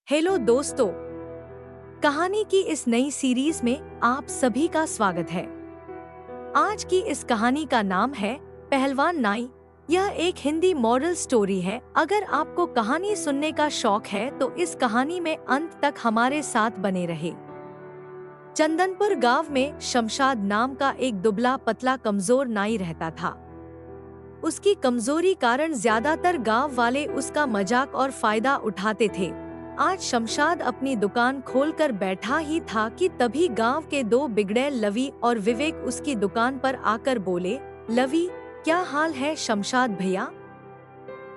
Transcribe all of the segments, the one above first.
Hello दोस्तों, कहानी की इस नई सीरीज में आप सभी का स्वागत है। आज की इस कहानी का नाम है पहलवान नाई। यह एक हिंदी मॉरल स्टोरी है। अगर आपको कहानी सुनने का शौक है तो इस कहानी में अंत तक हमारे साथ बने रहे। चंदनपुर गांव में शमशाद नाम का एक दुबला पतला कमजोर नाई रहता था। उसकी कमजोरी कारण ज्यादातर गांव वाले उसका मजाक और फायदा उठाते थे। आज शमशाद अपनी दुकान खोलकर बैठा ही था कि तभी गांव के दो बिगड़ैल लवी और विवेक उसकी दुकान पर आकर बोले, लवी, क्या हाल है शमशाद भैया?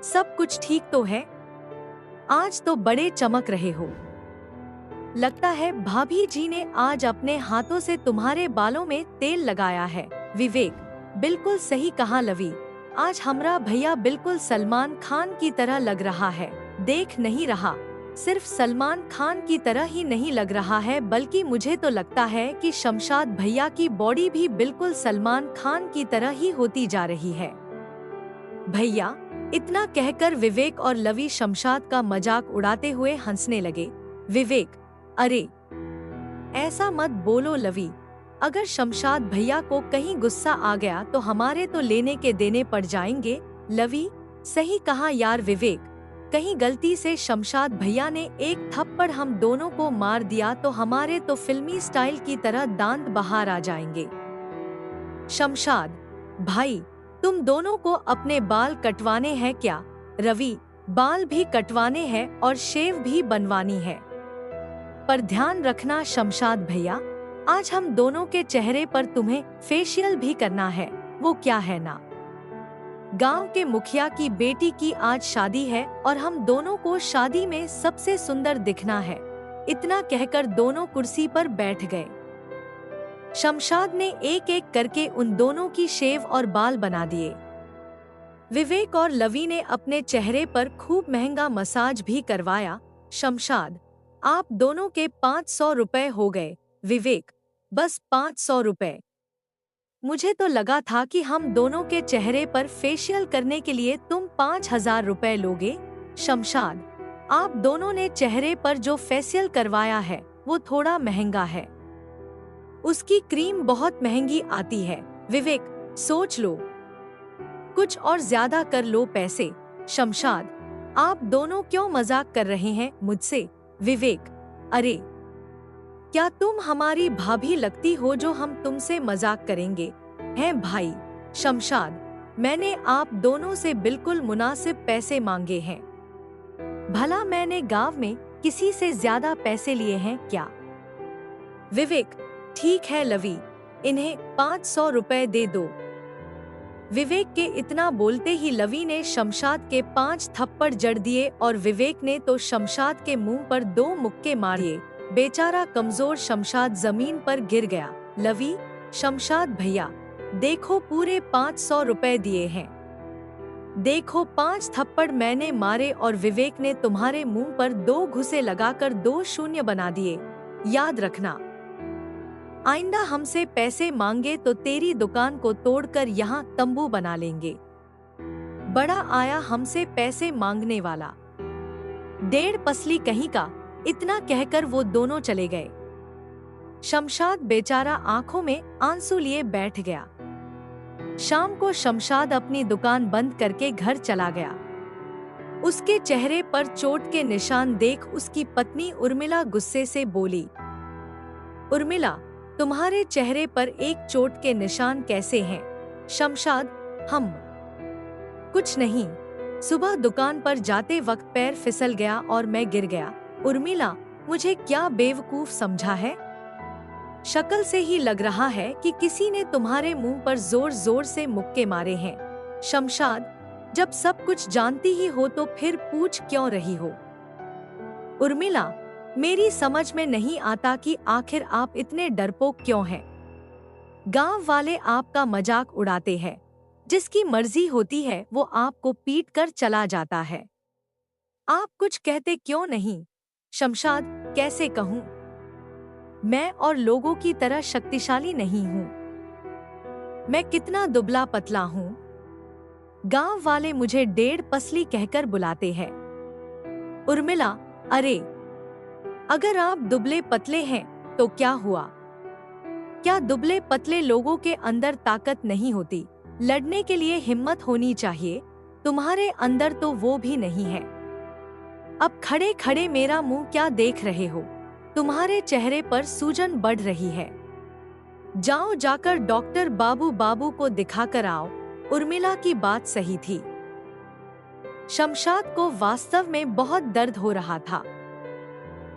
सब कुछ ठीक तो है? आज तो बड़े चमक रहे हो। लगता है भाभी जी ने आज अपने हाथों से तुम्हारे बालों में तेल लगाया है। विवेक, बिल्कुल सही कहा लवी। आज हमरा भैया बिल्कुल सलमान खान की तरह लग रहा है। देख नहीं रहा, सिर्फ सलमान खान की तरह ही नहीं लग रहा है बल्कि मुझे तो लगता है कि शमशाद भैया की बॉडी भी बिल्कुल सलमान खान की तरह ही होती जा रही है। भैया, इतना कहकर विवेक और लवी शमशाद का मजाक उड़ाते हुए हंसने लगे। विवेक, अरे ऐसा मत बोलो लवी, अगर शमशाद भैया को कहीं गुस्सा आ गया तो हमारे तो लेने के देने पड़ जाएंगे। लवी, सही कहा यार विवेक, कहीं गलती से शमशाद भैया ने एक थप्पड़ हम दोनों को मार दिया तो हमारे तो फिल्मी स्टाइल की तरह दांत बाहर आ जाएंगे। शमशाद भाई, तुम दोनों को अपने बाल कटवाने हैं क्या? रवि, बाल भी कटवाने हैं और शेव भी बनवानी है। पर ध्यान रखना शमशाद भैया, आज हम दोनों के चेहरे पर तुम्हें फेशियल भी करना है। वो क्या है ना, गांव के मुखिया की बेटी की आज शादी है और हम दोनों को शादी में सबसे सुंदर दिखना है। इतना कहकर दोनों कुर्सी पर बैठ गए। शमशाद ने एक एक करके उन दोनों की शेव और बाल बना दिए। विवेक और लवी ने अपने चेहरे पर खूब महंगा मसाज भी करवाया। शमशाद, आप दोनों के 500 रुपए हो गए। विवेक, बस 500 रुपए? मुझे तो लगा था कि हम दोनों के चेहरे पर फेशियल करने के लिए तुम 5000 रुपए लोगे। शमशाद, आप दोनों ने चेहरे पर जो फेशियल करवाया है वो थोड़ा महंगा है। उसकी क्रीम बहुत महंगी आती है। विवेक, सोच लो, कुछ और ज्यादा कर लो पैसे। शमशाद, आप दोनों क्यों मजाक कर रहे हैं मुझसे? विवेक, अरे क्या तुम हमारी भाभी लगती हो जो हम तुमसे मजाक करेंगे हैं भाई? शमशाद, मैंने आप दोनों से बिल्कुल मुनासिब पैसे मांगे हैं। भला मैंने गांव में किसी से ज्यादा पैसे लिए हैं क्या? विवेक, ठीक है लवी, इन्हें 500 रुपए दे दो। विवेक के इतना बोलते ही लवी ने शमशाद के 5 थप्पड़ जड़ दिए और विवेक ने तो शमशाद के मुंह पर 2 मुक्के मारे। बेचारा कमजोर शमशाद जमीन पर गिर गया। लवी, शमशाद भैया, देखो पूरे 500 रुपए दिए हैं। देखो 5 थप्पड़ मैंने मारे और विवेक ने तुम्हारे मुंह पर 2 घुसे लगाकर 2 शून्य बना दिए। याद रखना, आइंदा हमसे पैसे मांगे तो तेरी दुकान को तोड़कर यहाँ तंबू बना लेंगे। बड़ा आया हमसे पैसे मांगने वाला, 1.5 पसली कहीं का। इतना कहकर वो दोनों चले गए। शमशाद बेचारा आंखों में आंसू लिए बैठ गया। शाम को शमशाद अपनी दुकान बंद करके घर चला गया। उसके चेहरे पर चोट के निशान देख उसकी पत्नी उर्मिला गुस्से से बोली, उर्मिला, तुम्हारे चेहरे पर एक चोट के निशान कैसे हैं? शमशाद, हम कुछ नहीं, सुबह दुकान पर जाते वक्त पैर फिसल गया और मैं गिर गया। उर्मिला, मुझे क्या बेवकूफ समझा है? शक्ल से ही लग रहा है कि किसी ने तुम्हारे मुंह पर जोर जोर से मुक्के मारे हैं। शमशाद, जब सब कुछ जानती ही हो तो फिर पूछ क्यों रही हो? उर्मिला, मेरी समझ में नहीं आता कि आखिर आप इतने डरपोक क्यों हैं? गांव वाले आपका मजाक उड़ाते हैं, जिसकी मर्जी होती है वो आपको पीट कर चला जाता है। आप कुछ कहते क्यों नहीं? शमशाद, कैसे कहूँ, मैं और लोगों की तरह शक्तिशाली नहीं हूँ। मैं कितना दुबला पतला हूँ। गांव वाले मुझे 1.5 पसली कहकर बुलाते हैं। उर्मिला, अरे अगर आप दुबले पतले हैं तो क्या हुआ? क्या दुबले पतले लोगों के अंदर ताकत नहीं होती? लड़ने के लिए हिम्मत होनी चाहिए। तुम्हारे अंदर तो वो भी नहीं है। अब खड़े खड़े मेरा मुंह क्या देख रहे हो? तुम्हारे चेहरे पर सूजन बढ़ रही है। जाओ जाकर डॉक्टर बाबू को दिखाकर आओ। उर्मिला की बात सही थी। शमशाद को वास्तव में बहुत दर्द हो रहा था।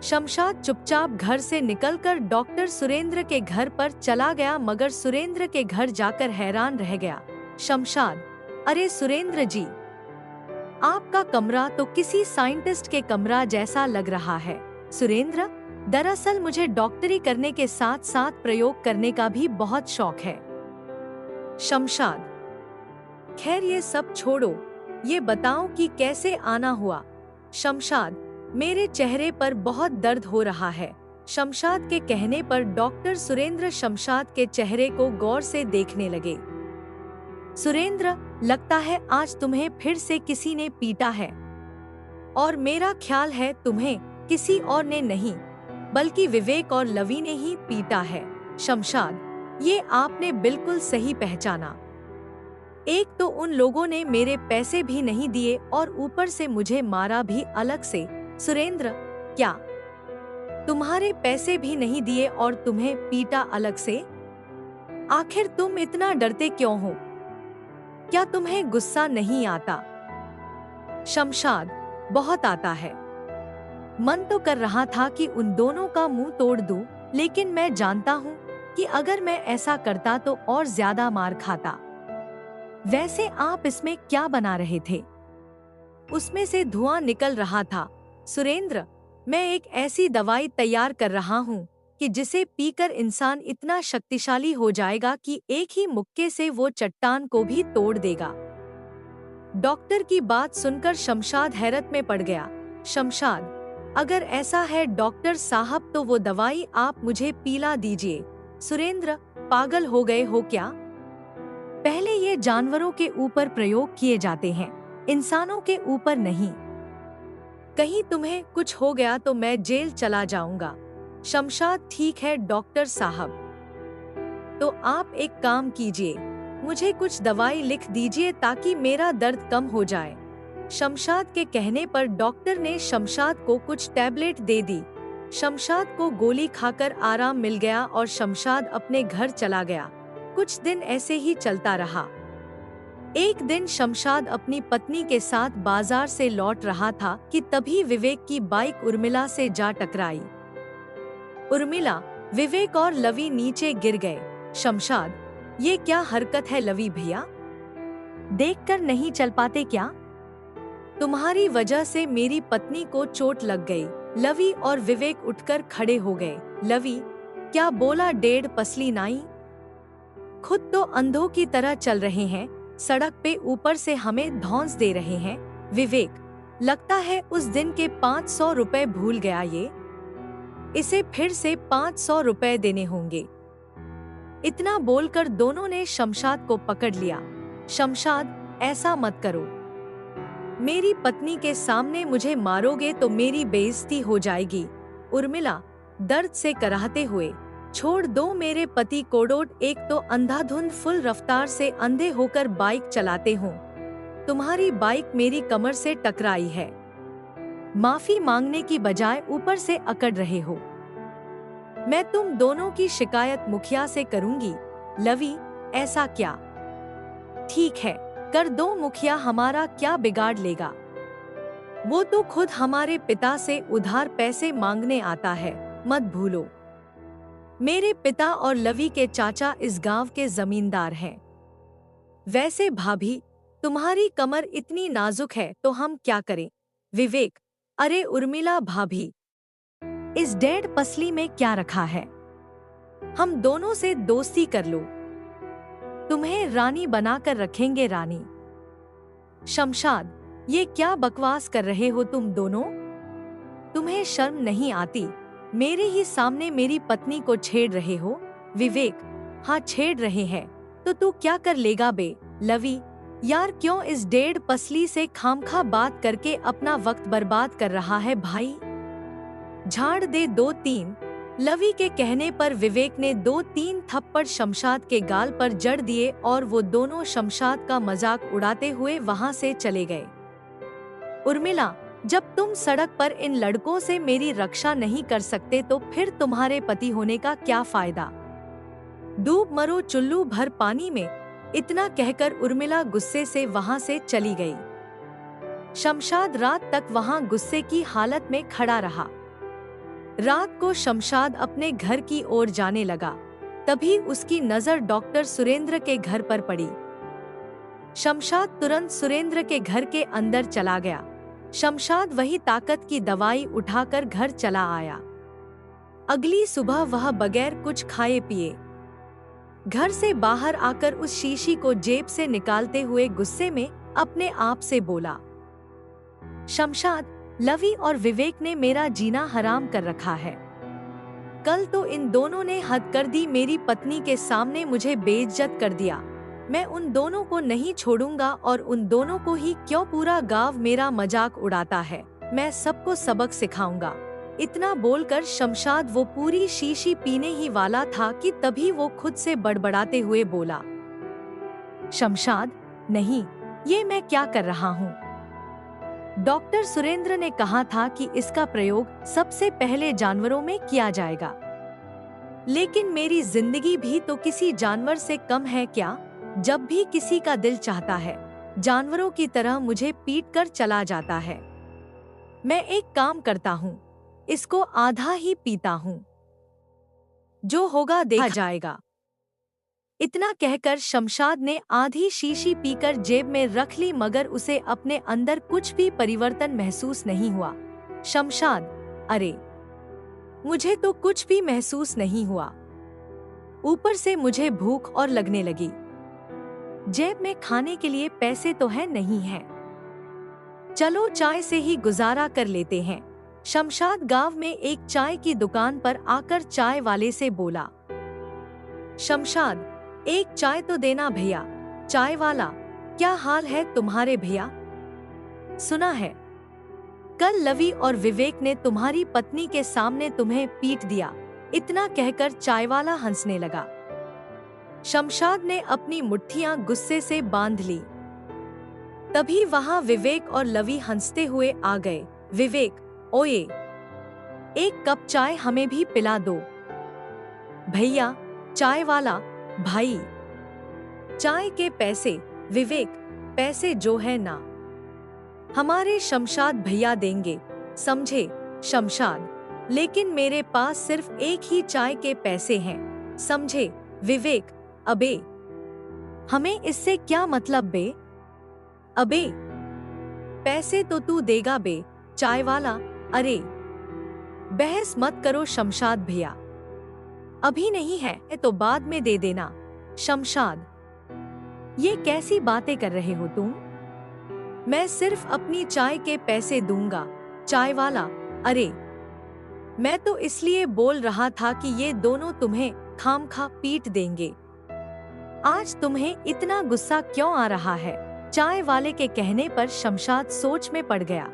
शमशाद चुपचाप घर से निकलकर डॉक्टर सुरेंद्र के घर पर चला गया, मगर सुरेंद्र के घर जाकर हैरान रह गया। शमशाद, अरे सुरेंद्र जी, आपका कमरा तो किसी साइंटिस्ट के कमरा जैसा लग रहा है। सुरेंद्र, दरअसल मुझे डॉक्टरी करने के साथ साथ प्रयोग करने का भी बहुत शौक है। शमशाद, खैर ये सब छोड़ो, ये बताओ कि कैसे आना हुआ। शमशाद, मेरे चेहरे पर बहुत दर्द हो रहा है। शमशाद के कहने पर डॉक्टर सुरेंद्र शमशाद के चेहरे को गौर से देखने लगे। सुरेंद्र, लगता है आज तुम्हें फिर से किसी ने पीटा है, और मेरा ख्याल है तुम्हें किसी और ने नहीं बल्कि विवेक और लवी ने ही पीटा है। शमशाद, ये आपने बिल्कुल सही पहचाना। एक तो उन लोगों ने मेरे पैसे भी नहीं दिए और ऊपर से मुझे मारा भी अलग से। सुरेंद्र, क्या तुम्हारे पैसे भी नहीं दिए और तुम्हें पीटा अलग से? आखिर तुम इतना डरते क्यों हो? क्या तुम्हें गुस्सा नहीं आता? शमशाद, बहुत आता है। मन तो कर रहा था कि उन दोनों का मुंह तोड़ दूं, लेकिन मैं जानता हूं कि अगर मैं ऐसा करता तो और ज्यादा मार खाता। वैसे आप इसमें क्या बना रहे थे? उसमें से धुआं निकल रहा था। सुरेंद्र, मैं एक ऐसी दवाई तैयार कर रहा हूँ कि जिसे पीकर इंसान इतना शक्तिशाली हो जाएगा कि एक ही मुक्के से वो चट्टान को भी तोड़ देगा। डॉक्टर की बात सुनकर शमशाद हैरत में पड़ गया। शमशाद, अगर ऐसा है डॉक्टर साहब तो वो दवाई आप मुझे पिला दीजिए। सुरेंद्र, पागल हो गए हो क्या? पहले ये जानवरों के ऊपर प्रयोग किए जाते हैं, इंसानों के ऊपर नहीं। कहीं तुम्हें कुछ हो गया तो मैं जेल चला जाऊंगा। शमशाद, ठीक है डॉक्टर साहब, तो आप एक काम कीजिए, मुझे कुछ दवाई लिख दीजिए ताकि मेरा दर्द कम हो जाए। शमशाद के कहने पर डॉक्टर ने शमशाद को कुछ टैबलेट दे दी। शमशाद को गोली खाकर आराम मिल गया और शमशाद अपने घर चला गया। कुछ दिन ऐसे ही चलता रहा। एक दिन शमशाद अपनी पत्नी के साथ बाजार से लौट रहा था कि तभी विवेक की बाइक उर्मिला से जा टकराई। उर्मिला, विवेक और लवी नीचे गिर गए। शमशाद, ये क्या हरकत है लवी भैया? देखकर नहीं चल पाते क्या? तुम्हारी वजह से मेरी पत्नी को चोट लग गई। लवी और विवेक उठकर खड़े हो गए। लवी, क्या बोला डेढ़ पसली नाई? खुद तो अंधों की तरह चल रहे हैं, सड़क पे ऊपर से हमें धौंस दे रहे हैं। विवेक, लगता है उस दिन के 500 रुपए भूल गया ये। इसे फिर से 500 रुपए देने होंगे। इतना बोलकर दोनों ने शमशाद को पकड़ लिया। शमशाद, ऐसा मत करो, मेरी पत्नी के सामने मुझे मारोगे तो मेरी बेइज्जती हो जाएगी। उर्मिला, दर्द से कराहते हुए, छोड़ दो मेरे पति को। एक तो अंधाधुंध फुल रफ्तार से अंधे होकर बाइक चलाते हो, तुम्हारी बाइक मेरी कमर से टकराई है। माफी मांगने की बजाय ऊपर से अकड़ रहे हो। मैं तुम दोनों की शिकायत मुखिया से करूंगी। लवी, ऐसा क्या? ठीक है, कर दो मुखिया, हमारा क्या बिगाड़ लेगा? वो तो खुद हमारे पिता से उधार पैसे मांगने आता है, मत भूलो। मेरे पिता और लवी के चाचा इस गांव के जमींदार हैं। वैसे भाभी, तुम्हारी कमर इतनी नाजुक है तो हम क्या करें? विवेक, अरे उर्मिला भाभी, इस डेढ़ पसली में क्या रखा है? हम दोनों से दोस्ती कर लो, तुम्हें रानी बनाकर रखेंगे रानी। शमशाद, ये क्या बकवास कर रहे हो तुम दोनों? तुम्हें शर्म नहीं आती? मेरे ही सामने मेरी पत्नी को छेड़ रहे हो। विवेक, हाँ छेड़ रहे हैं, तो तू क्या कर लेगा बे? लवी, यार क्यों इस डेढ़ पसली से खामखा बात करके अपना वक्त बर्बाद कर रहा है भाई? झाड़ दे 2-3। लवी के कहने पर विवेक ने 2-3 थप्पड़ शमशाद के गाल पर जड़ दिए और वो दोनों शमशाद का मजाक उड़ाते हुए वहां से चले गए। उर्मिला, जब तुम सड़क पर इन लड़कों से मेरी रक्षा नहीं कर सकते तो फिर तुम्हारे पति होने का क्या फायदा? डूब मरो चुल्लू भर पानी में। इतना कहकर उर्मिला गुस्से से वहां से चली गई। शमशाद रात तक वहां गुस्से की हालत में खड़ा रहा। रात को शमशाद अपने घर की ओर जाने लगा। तभी उसकी नजर डॉक्टर सुरेंद्र के घर पर पड़ी। शमशाद तुरंत सुरेंद्र के घर के अंदर चला गया। शमशाद वही ताकत की दवाई उठाकर घर चला आया। अगली सुबह वह बगैर कुछ खाए पिए घर से बाहर आकर उस शीशी को जेब से निकालते हुए गुस्से में अपने आप से बोला, शमशाद, लवी और विवेक ने मेरा जीना हराम कर रखा है। कल तो इन दोनों ने हद कर दी, मेरी पत्नी के सामने मुझे बेइज्जत कर दिया। मैं उन दोनों को नहीं छोड़ूंगा और उन दोनों को ही क्यों पूरा गांव मेरा मजाक उड़ाता है। मैं सबको सबक सिखाऊंगा। इतना बोलकर शमशाद वो पूरी शीशी पीने ही वाला था कि तभी वो खुद से बड़बड़ाते हुए बोला, शमशाद, नहीं, ये मैं क्या कर रहा हूँ? डॉक्टर सुरेंद्र ने कहा था कि इसका प्रयोग सबसे पहले जानवरों में किया जाएगा। लेकिन मेरी जिंदगी भी तो किसी जानवर से कम है क्या? जब भी किसी का दिल चाहता है, जानवरों की तरह मुझे पीट कर चला जाता है। मैं एक काम करता हूँ, इसको आधा ही पीता हूँ। जो होगा देखा जाएगा। इतना कहकर शमशाद ने आधी शीशी पीकर जेब में रख ली, मगर उसे अपने अंदर कुछ भी परिवर्तन महसूस नहीं हुआ। शमशाद, अरे, मुझे तो कुछ भी महसूस नहीं हुआ। ऊपर से मुझे भूख और लगने लगी। जेब में खाने के लिए पैसे तो है नहीं है। चलो चाय से ही गुजारा कर लेते हैं। शमशाद गांव में एक चाय की दुकान पर आकर चाय वाले से बोला, शमशाद, एक चाय तो देना भैया। चाय वाला, क्या हाल है तुम्हारे भैया? सुना है कल लवी और विवेक ने तुम्हारी पत्नी के सामने तुम्हें पीट दिया। इतना कहकर चाय वाला हंसने लगा। शमशाद ने अपनी मुट्ठियां गुस्से से बांध ली। तभी वहां विवेक और लवी हंसते हुए आ गए। विवेक, ओए, एक कप चाय हमें भी पिला दो। भैया, चाय वाला, भाई, चाय के पैसे। विवेक, पैसे जो है ना, हमारे शमशाद भैया देंगे, समझे? शमशाद, लेकिन मेरे पास सिर्फ एक ही चाय के पैसे हैं, समझे? विवेक, अबे, हमें इससे क्या मतलब बे? अबे, पैसे तो तू देगा बे, चाय वाला। अरे, बहस मत करो शमशाद भैया, अभी नहीं है तो बाद में दे देना। शमशाद, ये कैसी बातें कर रहे हो तुम? मैं सिर्फ अपनी चाय के पैसे दूंगा। चाय वाला, अरे, मैं तो इसलिए बोल रहा था कि ये दोनों तुम्हें खामखा पीट देंगे। आज तुम्हें इतना गुस्सा क्यों आ रहा है? चाय वाले के कहने पर शमशाद सोच में पड़ गया।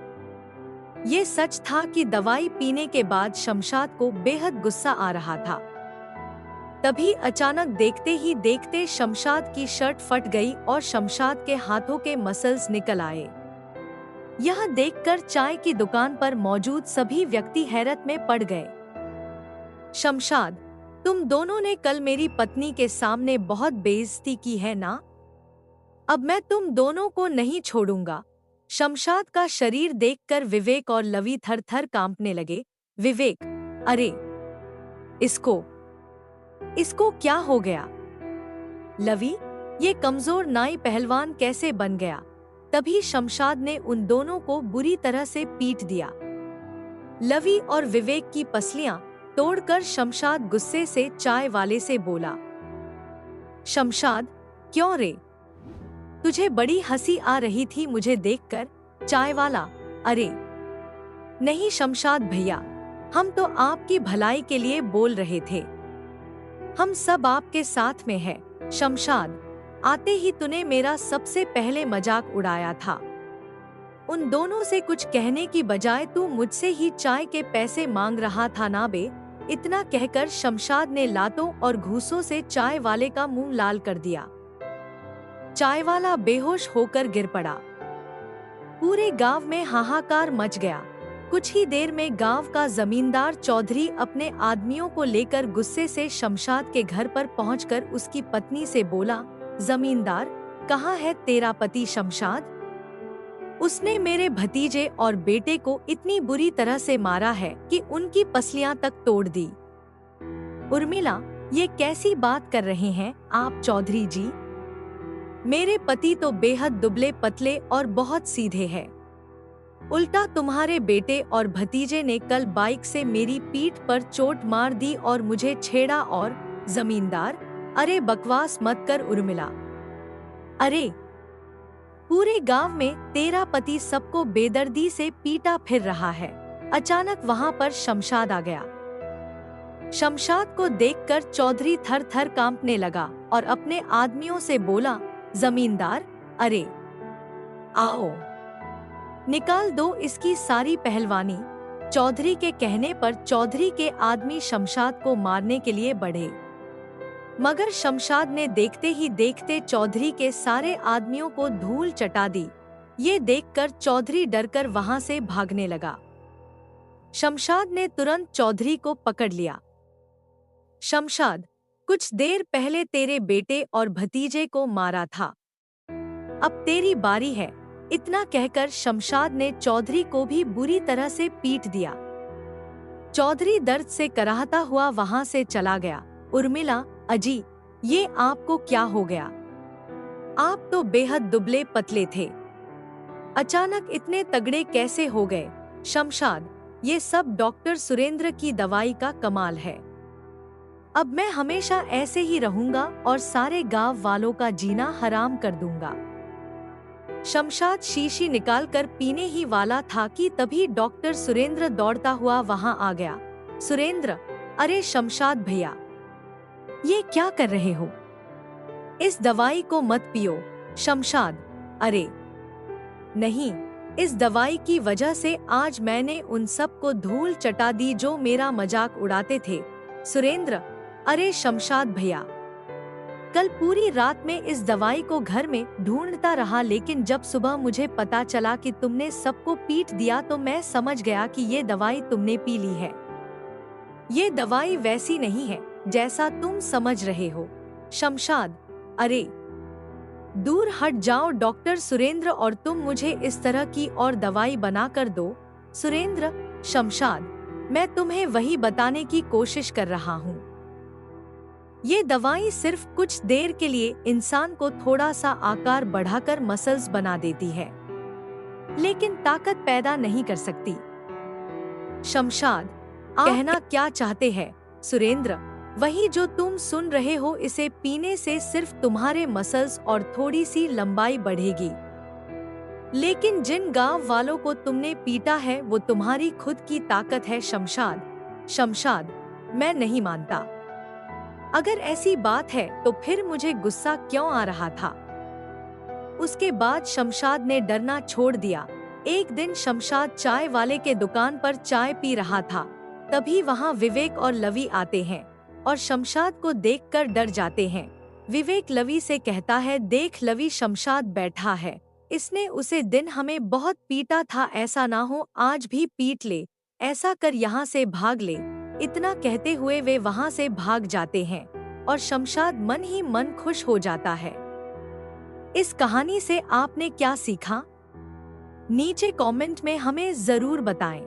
ये सच था कि दवाई पीने के बाद शमशाद को बेहद गुस्सा आ रहा था। तभी अचानक देखते ही देखते शमशाद की शर्ट फट गई और शमशाद के हाथों के मसल्स निकल आए। यह देखकर चाय की दुकान पर मौजूद सभी व्यक्ति हैरत में पड़ गए। शमशाद, तुम दोनों ने कल मेरी पत्नी के सामने बहुत बेइज्जती की है ना? अब मैं तुम दोनों को नहीं छोड़ूंगा। शमशाद का शरीर देखकर विवेक और लवी थर थर कांपने लगे। विवेक, अरे, इसको क्या हो गया? लवी, ये कमजोर नाई पहलवान कैसे बन गया? तभी शमशाद ने उन दोनों को बुरी तरह से पीट दिया। लवी और विवेक की पसलियां तोड़कर शमशाद गुस्से से चाय वाले से बोला, शमशाद, क्यों रे? तुझे बड़ी हंसी आ रही थी मुझे देखकर। चाय वाला, अरे नहीं शमशाद भैया, हम तो आपकी भलाई के लिए बोल रहे थे। हम सब आपके साथ में हैं। शमशाद, आते ही तूने मेरा सबसे पहले मजाक उड़ाया था। उन दोनों से कुछ कहने की बजाय तू मुझसे ही चाय के पैसे मांग रहा था ना बे। इतना कहकर शमशाद ने लातों और घूंसों से चाय वाले का मुंह लाल कर दिया। चाय वाला बेहोश होकर गिर पड़ा। पूरे गांव में हाहाकार मच गया। कुछ ही देर में गांव का जमींदार चौधरी अपने आदमियों को लेकर गुस्से से शमशाद के घर पर पहुंचकर उसकी पत्नी से बोला, जमींदार, कहाँ है तेरा पति शमशाद? उसने मेरे भतीजे और बेटे को इतनी बुरी तरह से मारा है कि उनकी पसलियां तक तोड़ दी। उर्मिला, ये कैसी बात कर रहे हैं आप चौधरी जी? मेरे पति तो बेहद दुबले पतले और बहुत सीधे हैं। उल्टा तुम्हारे बेटे और भतीजे ने कल बाइक से मेरी पीठ पर चोट मार दी और मुझे छेड़ा और जमींदार, अरे बकवास मत कर उर्मिला। अरे पूरे गांव में तेरा पति सबको बेदर्दी से पीटा फिर रहा है। अचानक वहां पर शमशाद आ गया। शमशाद को देखकर चौधरी थर थर कांपने लगा और अपने आदमियों से बोला, जमींदार, अरे आओ, निकाल दो इसकी सारी पहलवानी। चौधरी के कहने पर चौधरी के आदमी शमशाद को मारने के लिए बढ़े, मगर शमशाद ने देखते ही देखते चौधरी के सारे आदमियों को धूल चटा दी। ये देखकर चौधरी डरकर वहां से भागने लगा। शमशाद ने तुरंत चौधरी को पकड़ लिया। शमशाद, कुछ देर पहले तेरे बेटे और भतीजे को मारा था, अब तेरी बारी है। इतना कहकर शमशाद ने चौधरी को भी बुरी तरह से पीट दिया। चौधरी दर्द से कराहता हुआ वहां से चला गया। उर्मिला, अजी, ये आपको क्या हो गया? आप तो बेहद दुबले पतले थे, अचानक इतने तगड़े कैसे हो गए? शमशाद, ये सब डॉक्टर सुरेंद्र की दवाई का कमाल है। अब मैं हमेशा ऐसे ही रहूंगा और सारे गांव वालों का जीना हराम कर दूंगा। शमशाद शीशी निकालकर पीने ही वाला था कि तभी डॉक्टर सुरेंद्र दौड़ता हुआ वहां आ गया। सुरेंद्र, अरे शमशाद भैया, ये क्या कर रहे हो? इस दवाई को मत पियो। शमशाद, अरे नहीं, इस दवाई की वजह से आज मैंने उन सब को धूल चटा दी जो मेरा मजाक उड़ाते थे। सुरेंद्र, अरे शमशाद भैया, कल पूरी रात में इस दवाई को घर में ढूंढता रहा, लेकिन जब सुबह मुझे पता चला कि तुमने सबको पीट दिया तो मैं समझ गया कि ये दवाई तुमने पी ली है। ये दवाई वैसी नहीं है जैसा तुम समझ रहे हो। शमशाद, अरे दूर हट जाओ डॉक्टर सुरेंद्र और तुम मुझे इस तरह की और दवाई बना कर दो। सुरेंद्र, शमशाद, मैं तुम्हें वही बताने की कोशिश कर रहा हूँ। ये दवाई सिर्फ कुछ देर के लिए इंसान को थोड़ा सा आकार बढ़ाकर मसल्स बना देती है, लेकिन ताकत पैदा नहीं कर सकती। शमशाद, आप कहना क्या चाहते हैं? सुरेंद्र, वही जो तुम सुन रहे हो। इसे पीने से सिर्फ तुम्हारे मसल्स और थोड़ी सी लंबाई बढ़ेगी, लेकिन जिन गांव वालों को तुमने पीटा है वो तुम्हारी खुद की ताकत है। शमशाद, शमशाद, मैं नहीं मानता। अगर ऐसी बात है तो फिर मुझे गुस्सा क्यों आ रहा था? उसके बाद शमशाद ने डरना छोड़ दिया। एक दिन शमशाद चाय वाले के दुकान पर चाय पी रहा था, तभी वहाँ विवेक और लवी आते हैं और शमशाद को देखकर डर जाते हैं। विवेक लवी से कहता है, देख लवी, शमशाद बैठा है, इसने उसे दिन हमें बहुत पीटा था, ऐसा ना हो आज भी पीट ले, ऐसा कर यहाँ से भाग ले। इतना कहते हुए वे वहाँ से भाग जाते हैं और शमशाद मन ही मन खुश हो जाता है। इस कहानी से आपने क्या सीखा? नीचे कमेंट में हमें जरूर बताएं।